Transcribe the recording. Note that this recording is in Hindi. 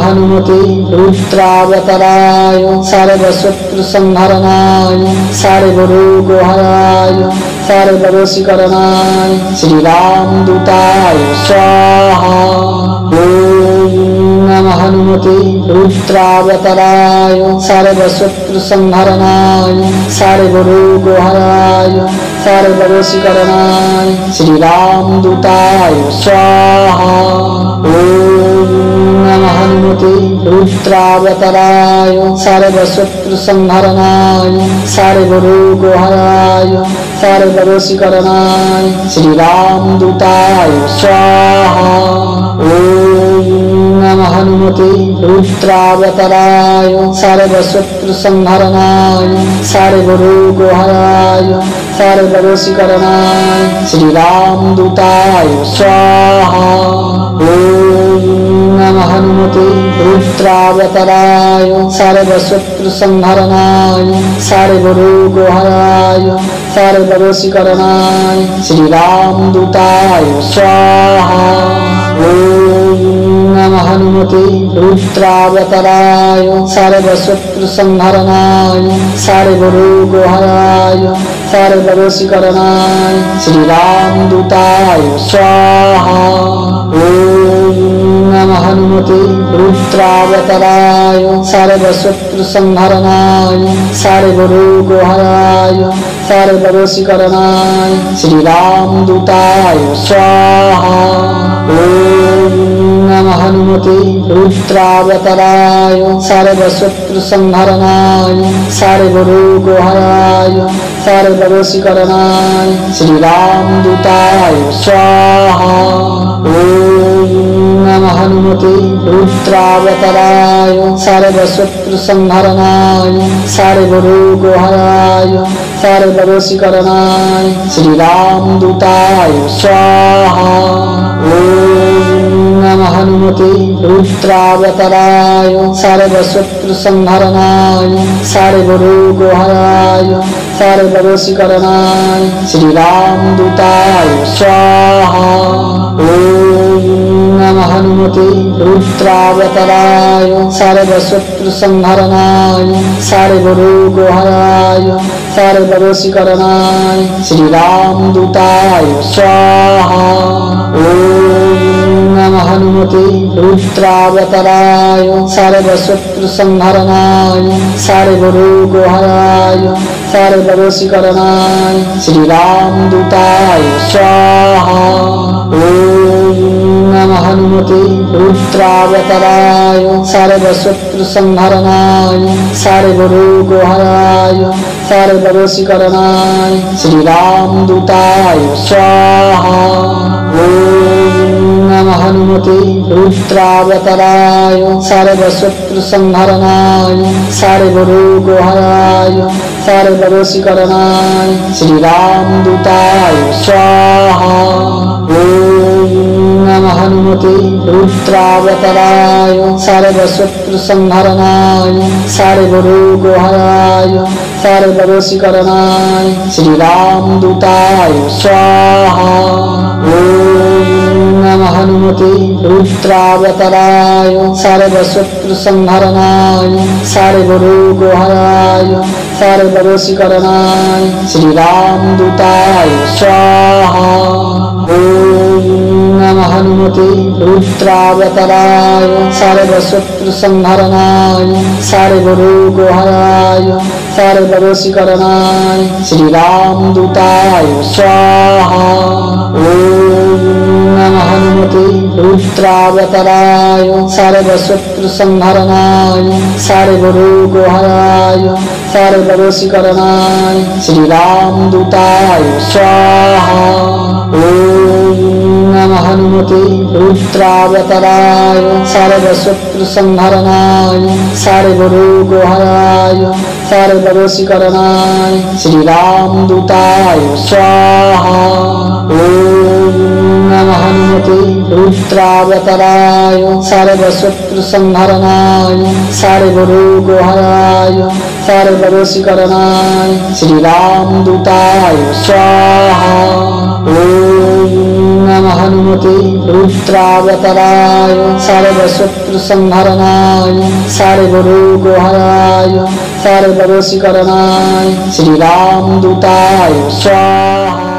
हनुमते रुद्रावताराय सर्वशत्रुसंहरणाय सर्वरोगहराय सर्ववशीकरणाय श्रीरामदूताय स्वाहा। ओम नमः हनुमते रुद्रावताराय सर्वशत्रुसंहरणाय सर्वरोगहराय सर्ववशीकरणाय श्रीरामदूताय स्वाहा। ओम नमः हनुमते रुद्रावताराय सर्वशत्रुसंहरणाय सर्वरोगहराय सर्ववशीकरणाय श्रीरामदूताय स्वाहा। ओम नमः हनुमते रुद्रावताराय सर्वशत्रुसंहरणाय सर्वरोगहराय सर्ववशीकरणाय श्रीरामदूताय स्वाहा। ओम नमः हनुमते रुद्रावताराय सर्वशत्रुसंहरणाय सर्वरोगहराय सर्ववशीकरणाय श्रीरामदूताय स्वाहा। ओम नमः हनुमते रुद्रावताराय सर्वशत्रुसंहरणाय सर्वरोगहराय सर्ववशीकरणाय श्रीरामदूताय स्वाहा। ओम नमः हनुमते रुद्रावताराय सर्वशत्रुसंहरणाय सर्वरोगहराय सर्ववशीकरणाय श्रीरामदूताय स्वाहा। ओम नमः हनुमते रुद्रावताराय सर्वशत्रुसंहरणाय सर्वरोगहराय सर्ववशीकरणाय श्रीरामदूताय स्वाहा। ओम नमः हनुमते रुद्रावताराय सर्वशत्रुसंहरणाय सर्वरोगहराय सर्ववशीकरणाय श्रीरामदूताय स्वाहा। ओम नमः हनुमते रुद्रावताराय सर्वशत्रुसंहरणाय सर्वरोगहराय सर्ववशीकरणाय श्रीरामदूताय स्वाहा। ओम नमः हनुमते रुद्रावताराय सर्वशत्रुसंहरणाय सर्वरोगहराय सर्ववशीकरणाय श्रीरामदूताय स्वाहा। ओम नमः हनुमते रुद्रावताराय सर्वशत्रुसंहरणाय सर्वरोगहराय सर्ववशीकरणाय श्रीरामदूताय स्वाहा। ओम नमः हनुमते रुद्रावताराय सर्वशत्रुसंहरणाय सर्वरोगहराय सर्ववशीकरणाय श्रीरामदूताय स्वाहा। ओम नमः हनुमते रुद्रावताराय सर्वशत्रुसंहरणाय सर्वरोगहराय सर्ववशीकरणाय श्रीरामदूताय स्वाहा। ओम नमः हनुमते रुद्रावताराय सर्वशत्रुसंहरणाय सर्वरोगहराय सर्ववशीकरणाय श्रीरामदूताय स्वाहा। ओम नमः हनुमते रुद्रावताराय सर्वशत्रुसंहरणाय सर्वरोगहराय सर्ववशीकरणाय श्रीरामदूताय स्वाहा। ओम नमः हनुमते रुद्रावताराय सर्वशत्रुसंहरणाय सर्वरोगहराय सर्ववशीकरणाय श्रीरामदूताय स्वाहा। ओम नमः हनुमते रुद्रावताराय सर्वशत्रुसंहरणाय सर्वरोगहराय सर्ववशीकरणाय श्रीरामदूताय स्वाहा। ओम नमः हनुमते रुद्रावताराय सर्वशत्रुसंहरणाय सर्वरोगहराय सर्ववशीकरणाय श्रीरामदूताय स्वाहा। ओम नमः हनुमते रुद्रावताराय सर्वशत्रुसंहरणाय सर्वरोगहराय सर्ववशीकरणाय श्रीरामदूताय स्वाहा। ओम नमः हनुमते हनुमते रुद्रावताराय सर्वशत्रुसंहरणाय सर्वरोगहराय सर्ववशीकरणाय श्रीरामदूताय स्वाहा।